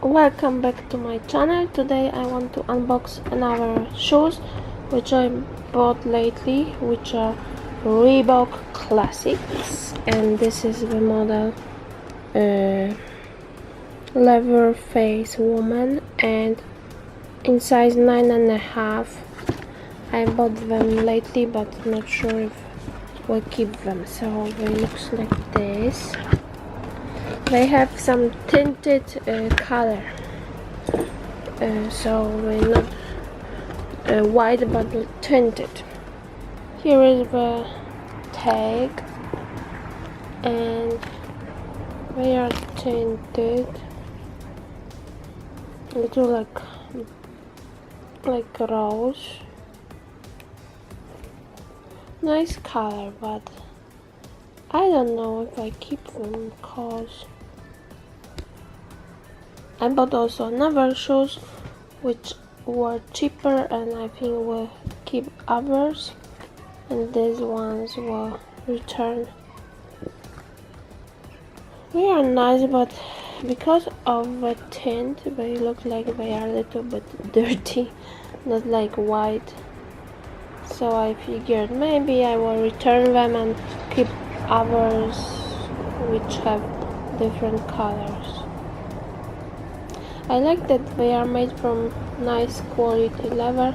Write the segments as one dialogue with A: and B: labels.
A: Welcome back to my channel. Today I want to unbox another shoes which I bought lately, which are Reebok Classics, and this is the model Leatherface Woman, and in size 9.5. I bought them lately but not sure if we'll keep them, so they looks like this. They have some tinted color, so they're not white but tinted. Here is the tag, and they are tinted, little like rose. Nice color, but I don't know if I keep them because I bought also another shoes which were cheaper, and I think we'll keep others, and these ones will return. They are nice, but because of the tint they look like they are a little bit dirty, not like white. So I figured maybe I will return them and keep others which have different colors. I like that they are made from nice quality leather,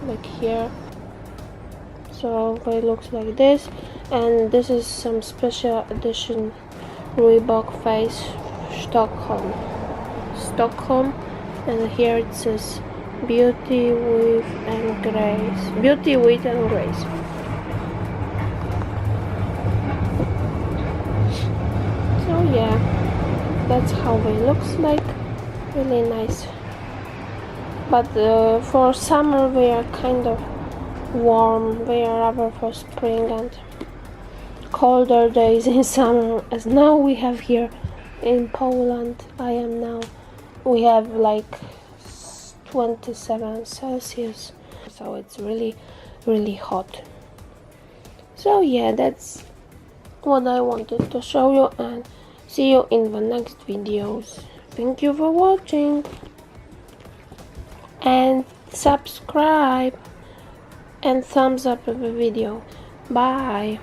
A: like here. So they look like this, and this is some special edition Reebok face Stockholm, and here it says beauty with and grace. So yeah, that's how they looks like. Really nice, but for summer they are kind of warm. They are rather for spring and colder days in summer, as now we have here in Poland. We have like 27 Celsius, so it's really hot. So yeah, that's what I wanted to show you, and see you in the next videos. Thank you for watching, and subscribe and thumbs up the video. Bye.